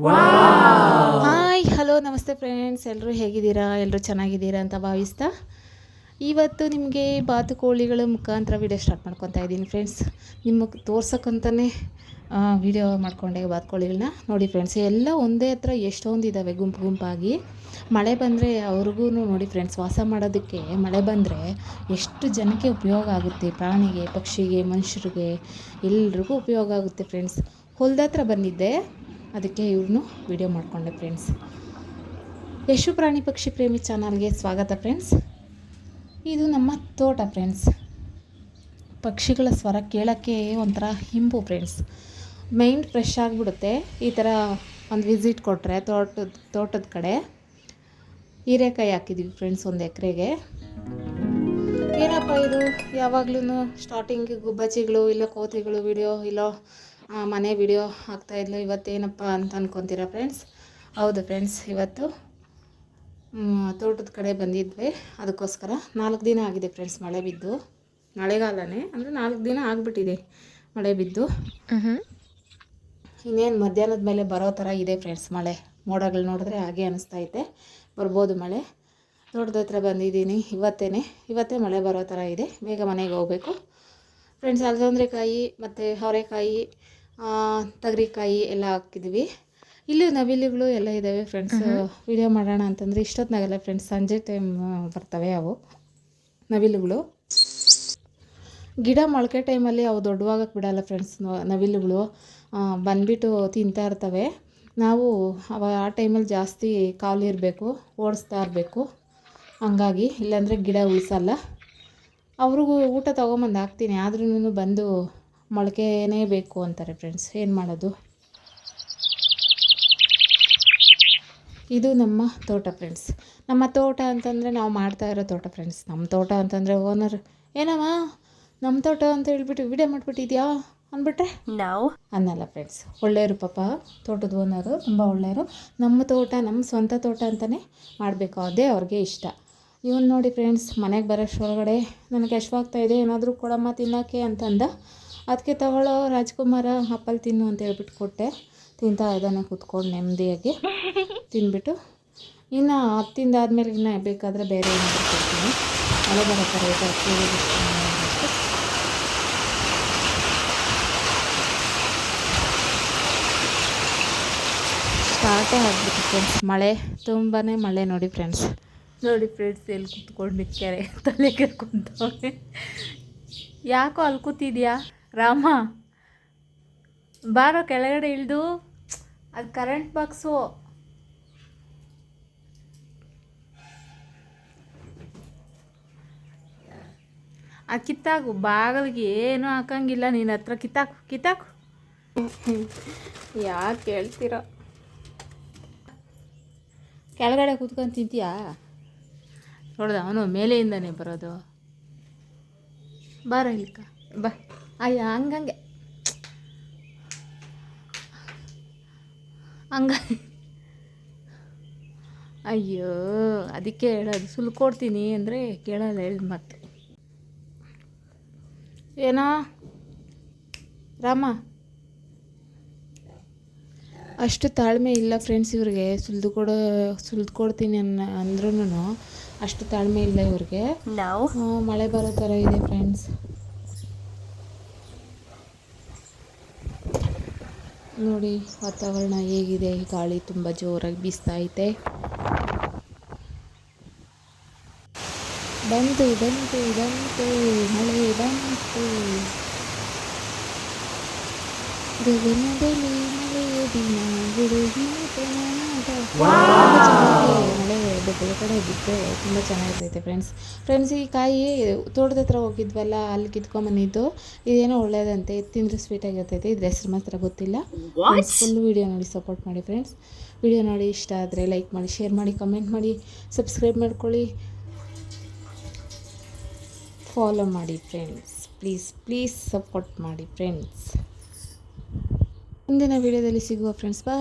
Hi hello ನಮಸ್ತೆ friends, ಎಲ್ಲರೂ ಹೇಗಿದ್ದೀರಾ? ಎಲ್ಲರೂ ಚೆನ್ನಾಗಿದ್ದೀರಾ ಅಂತ ಭಾವಿಸ್ತಾ ಇವತ್ತು ನಿಮಗೆ ಬಾತುಕೋಳಿಗಳ ಮುಖಾಂತರ ವಿಡಿಯೋ ಸ್ಟಾರ್ಟ್ ಮಾಡ್ಕೊತಾ ಇದ್ದೀನಿ ಫ್ರೆಂಡ್ಸ್. ನಿಮಗೆ ತೋರ್ಸೋಕ್ಕಂತಲೇ ವಿಡಿಯೋ ಮಾಡ್ಕೊಂಡೆ ಬಾತುಕೋಳಿಗಳನ್ನ. ನೋಡಿ ಫ್ರೆಂಡ್ಸ್, ಎಲ್ಲ ಒಂದೇ ಹತ್ರ ಎಷ್ಟೊಂದು ಇದ್ದಾವೆ ಗುಂಪು ಗುಂಪಾಗಿ. ಮಳೆ ಬಂದರೆ ಅವ್ರಿಗೂ ನೋಡಿ ಫ್ರೆಂಡ್ಸ್, ವಾಸ ಮಾಡೋದಕ್ಕೆ ಮಳೆ ಬಂದರೆ ಎಷ್ಟು ಜನಕ್ಕೆ ಉಪಯೋಗ ಆಗುತ್ತೆ. ಪ್ರಾಣಿಗೆ, ಪಕ್ಷಿಗೆ, ಮನುಷ್ಯರಿಗೆ ಎಲ್ರಿಗೂ ಉಪಯೋಗ ಆಗುತ್ತೆ ಫ್ರೆಂಡ್ಸ್. ಹೊಲದ ಹತ್ರ ಬಂದಿದ್ದೆ, ಅದಕ್ಕೆ ಇವ್ರನ್ನೂ ವಿಡಿಯೋ ಮಾಡಿಕೊಂಡೆ ಫ್ರೆಂಡ್ಸ್. ಯಶು ಪ್ರಾಣಿ ಪಕ್ಷಿ ಪ್ರೇಮಿ ಚಾನಲ್ಗೆ ಸ್ವಾಗತ ಫ್ರೆಂಡ್ಸ್. ಇದು ನಮ್ಮ ತೋಟ ಫ್ರೆಂಡ್ಸ್. ಪಕ್ಷಿಗಳ ಸ್ವರ ಕೇಳೋಕ್ಕೆ ಒಂಥರ ಹಿಂಪು ಫ್ರೆಂಡ್ಸ್. ಮೈಂಡ್ ಫ್ರೆಶ್ ಆಗಿಬಿಡುತ್ತೆ ಈ ಥರ ಒಂದು ವಿಸಿಟ್ ಕೊಟ್ಟರೆ. ತೋಟದ ಕಡೆ ಹೀರೆಕಾಯಿ ಹಾಕಿದ್ದೀವಿ ಫ್ರೆಂಡ್ಸ್, 1 ಎಕರೆಗೆ. ಏನಪ್ಪ ಇದು ಯಾವಾಗ್ಲೂ ಸ್ಟಾರ್ಟಿಂಗ್ ಗುಬ್ಬಚ್ಚಿಗಳು ಇಲ್ಲ ಕೋತಿಗಳು ವಿಡಿಯೋ ಇಲ್ಲ ಮನೆ ವಿಡಿಯೋ ಆಗ್ತಾಯಿದ್ಲು, ಇವತ್ತೇನಪ್ಪ ಅಂತ ಅಂದ್ಕೊತೀರಾ ಫ್ರೆಂಡ್ಸ್. ಹೌದು ಫ್ರೆಂಡ್ಸ್, ಇವತ್ತು ತೋಟದ ಕಡೆ ಬಂದಿದ್ವಿ. ಅದಕ್ಕೋಸ್ಕರ 4 ದಿನ ಆಗಿದೆ ಫ್ರೆಂಡ್ಸ್ ಮಳೆ ಬಿದ್ದು. ಮಳೆಗಾಲನೇ ಅಂದರೆ 4 ದಿನ ಆಗಿಬಿಟ್ಟಿದೆ ಮಳೆ ಬಿದ್ದು. ಇನ್ನೇನು ಮಧ್ಯಾಹ್ನದ ಮೇಲೆ ಬರೋ ಥರ ಇದೆ ಫ್ರೆಂಡ್ಸ್ ಮಳೆ. ಮೋಡಗಳು ನೋಡಿದ್ರೆ ಹಾಗೆ ಅನಿಸ್ತೈತೆ, ಬರ್ಬೋದು ಮಳೆ. ತೋಟದ ಹತ್ರ ಬಂದಿದ್ದೀನಿ, ಇವತ್ತೇ ಮಳೆ ಬರೋ ಥರ ಇದೆ. ಬೇಗ ಮನೆಗೆ ಹೋಗಬೇಕು ಫ್ರೆಂಡ್ಸ್. ಅಲಸಂದ್ರೆಕಾಯಿ ಮತ್ತು ಅವರೆಕಾಯಿ, ತಗರಿಕಾಯಿ ಎಲ್ಲ ಹಾಕಿದ್ವಿ. ಇಲ್ಲಿ ನವಿಲುಗಳು ಎಲ್ಲ ಇದ್ದಾವೆ ಫ್ರೆಂಡ್ಸ್. ವಿಡಿಯೋ ಮಾಡೋಣ ಅಂತಂದರೆ ಇಷ್ಟೊತ್ತಿನಾಗಲ್ಲ ಫ್ರೆಂಡ್ಸ್, ಸಂಜೆ ಟೈಮ್ ಬರ್ತವೆ ಅವು ನವಿಲುಗಳು. ಗಿಡ ಮೊಳಕೆ ಟೈಮಲ್ಲಿ ಅವು ದೊಡ್ಡವಾಗಕ್ಕೆ ಬಿಡಲ್ಲ ಫ್ರೆಂಡ್ಸ್. ನವಿಲುಗಳು ಬಂದುಬಿಟ್ಟು ತಿಂತಾ ಇರ್ತವೆ. ನಾವು ಆ ಟೈಮಲ್ಲಿ ಜಾಸ್ತಿ ಕಾವಲು ಇರಬೇಕು, ಓಡಿಸ್ತಾ ಇರಬೇಕು. ಹಂಗಾಗಿ ಇಲ್ಲಾಂದರೆ ಗಿಡ ಉಳಿಸಲ್ಲ. ಅವ್ರಿಗೂ ಊಟ ತೊಗೊಂಬಂದು ಹಾಕ್ತೀನಿ, ಆದ್ರೂ ಬಂದು ಮೊಳಕೆನೇ ಬೇಕು ಅಂತಾರೆ ಫ್ರೆಂಡ್ಸ್. ಏನು ಮಾಡೋದು. ಇದು ನಮ್ಮ ತೋಟ ಫ್ರೆಂಡ್ಸ್. ನಮ್ಮ ತೋಟ ಅಂತಂದರೆ ನಾವು ಮಾಡ್ತಾ ಇರೋ ತೋಟ ಫ್ರೆಂಡ್ಸ್. ನಮ್ಮ ತೋಟ ಅಂತಂದರೆ ಓನರ್ ಏನಮ್ಮ ನಮ್ಮ ತೋಟ ಅಂತ ಹೇಳ್ಬಿಟ್ಟು ವಿಡಿಯೋ ಮಾಡಿಬಿಟ್ಟಿದ್ಯಾ ಅಂದ್ಬಿಟ್ರೆ ನಾವು ಅನ್ನಲ್ಲ ಫ್ರೆಂಡ್ಸ್. ಒಳ್ಳೆಯವರು ಪಾಪ, ತೋಟದ ಓನರು ತುಂಬ ಒಳ್ಳೆಯವರು. ನಮ್ಮ ತೋಟ ನಮ್ಮ ಸ್ವಂತ ತೋಟ ಅಂತಲೇ ಮಾಡಬೇಕು, ಅದೇ ಅವ್ರಿಗೆ ಇಷ್ಟ. ಇವನು ನೋಡಿ ಫ್ರೆಂಡ್ಸ್, ಮನೆಗೆ ಬರೋಷ್ಟರೊಳಗಡೆ ನನಗೆ ಹಶ್ವಾಗ್ತಾಯಿದೆ, ಏನಾದರೂ ಕೊಡಮ್ಮ ತಿನ್ನೋಕ್ಕೆ ಅಂತಂದ. ಅದಕ್ಕೆ ತಗೊಳ್ಳೋ ರಾಜ್ಕುಮಾರ ಆಪಲ್ ತಿನ್ನು ಅಂತ ಹೇಳ್ಬಿಟ್ಟು ಕೊಟ್ಟೆ. ತಿಂತಾ ಇದ್ದಾನೆ ಕೂತ್ಕೊಂಡು ನೆಮ್ಮದಿಯಾಗಿ ತಿಂದ್ಬಿಟ್ಟು. ಇನ್ನು ತಿಂದಾದ್ಮೇಲೆ ಇನ್ನು ಬೇಕಾದರೆ ಬೇರೆ ಏನಾದರೂ ಕೊಡ್ತೀನಿ. ಮಳೆ ಬರೋ ಥರ ಇದೆ, ಸ್ಟಾರ್ಟೇ ಆಗಿಬಿಟ್ಟು ಫ್ರೆಂಡ್ಸ್ ಮಳೆ. ತುಂಬಾ ಮಳೆ ನೋಡಿ ಫ್ರೆಂಡ್ಸ್. ನೋಡಿ ಫ್ರೆಂಡ್ಸ್, ಎಲ್ಲಿ ಕೂತ್ಕೊಂಡು ನಿಕ್ಕ್ಯಾರೆ, ತಲೆ ಕೆರ್ಕೊಂತವ್ರೆ. ಯಾಕೋ ಅಲ್ಲಿ ಕೂತಿದ್ಯಾ ರಾಮ? ಬಾರೋ ಕೆಳಗಡೆ ಇಳಿದು. ಅದು ಕರೆಂಟ್ ಬಾಕ್ಸು. ಅದು ಕಿತ್ತಾಕು, ಬಾಗಿಲಿಗೆ ಏನೂ ಹಾಕಂಗಿಲ್ಲ. ನಿನ್ನ ಹತ್ರ ಕಿತ್ತಾಕು. ಯಾಕೆ ಹೇಳ್ತೀರ? ಕೆಳಗಡೆ ಕೂತ್ಕೊಂಡು ತಿಂತೀಯಾ? ನೋಡ್ದ ಅವನು ಮೇಲೆಯಿಂದನೇ ಬರೋದು. ಬಾರ ಇಲ್ಲಿಕ ಬಾ. ಅಯ್ಯ ಹಂಗೆ ಅಯ್ಯೋ, ಅದಕ್ಕೆ ಹೇಳೋದು, ಸುಲ್ಕೊಡ್ತೀನಿ ಅಂದರೆ ಕೇಳಲ್ಲ. ಹೇಳಿ ಮತ್ತೆ ಏನೋ ರಾಮ, ಅಷ್ಟು ತಾಳ್ಮೆ ಇಲ್ಲ ಫ್ರೆಂಡ್ಸ್ ಇವ್ರಿಗೆ. ಸುಲಿದು ಕೊಡ್ತೀನಿ ಅಂದ್ರೂ ಅಷ್ಟು ತಾಳ್ಮೆ ಇಲ್ಲ ಇವ್ರಿಗೆ. ಮಳೆ ಬರೋ ಥರ ಇದೆ ಫ್ರೆಂಡ್ಸ್. ನೋಡಿ ವಾತಾವರಣ ಹೇಗಿದೆ. ಗಾಳಿ ತುಂಬ ಜೋರಾಗಿ ಬೀಸ್ತಾ ಐತೆ. ಬಂತು ಮಳೆ ಬಂತು. ಗಗನದಲ್ಲಿ ಮಳೆಯ ದಿನ ಗುಡುಗಿನ ಮಳೆ ಬೆಳ ಕಡೆ ಬಿದ್ದರೆ ತುಂಬ ಚೆನ್ನಾಗಿರ್ತೈತೆ ಫ್ರೆಂಡ್ಸ್. ಈ ಕಾಯಿ ತೋಟದ ಹತ್ರ ಹೋಗಿದ್ವಲ್ಲ, ಅಲ್ಲಿ ಕಿತ್ಕೊಂಬಂದಿದ್ದು. ಇದೇನೋ ಒಳ್ಳೇದಂತೆ, ತಿಂದರೆ ಸ್ವೀಟಾಗಿರ್ತೈತೆ. ಇದ್ರ ಹೆಸ್ರು ಮಾತ್ರ ಗೊತ್ತಿಲ್ಲ. ಫುಲ್ಲು ವೀಡಿಯೋ ನೋಡಿ ಸಪೋರ್ಟ್ ಮಾಡಿ ಫ್ರೆಂಡ್ಸ್. ವಿಡಿಯೋ ನೋಡಿ ಇಷ್ಟ ಆದರೆ ಲೈಕ್ ಮಾಡಿ, ಶೇರ್ ಮಾಡಿ, ಕಮೆಂಟ್ ಮಾಡಿ, ಸಬ್ಸ್ಕ್ರೈಬ್ ಮಾಡ್ಕೊಳ್ಳಿ, ಫಾಲೋ ಮಾಡಿ ಫ್ರೆಂಡ್ಸ್. ಪ್ಲೀಸ್ ಸಪೋರ್ಟ್ ಮಾಡಿ ಫ್ರೆಂಡ್ಸ್. ಮುಂದಿನ ವಿಡಿಯೋದಲ್ಲಿ ಸಿಗುವ ಫ್ರೆಂಡ್ಸ್. ಬಾಯ್.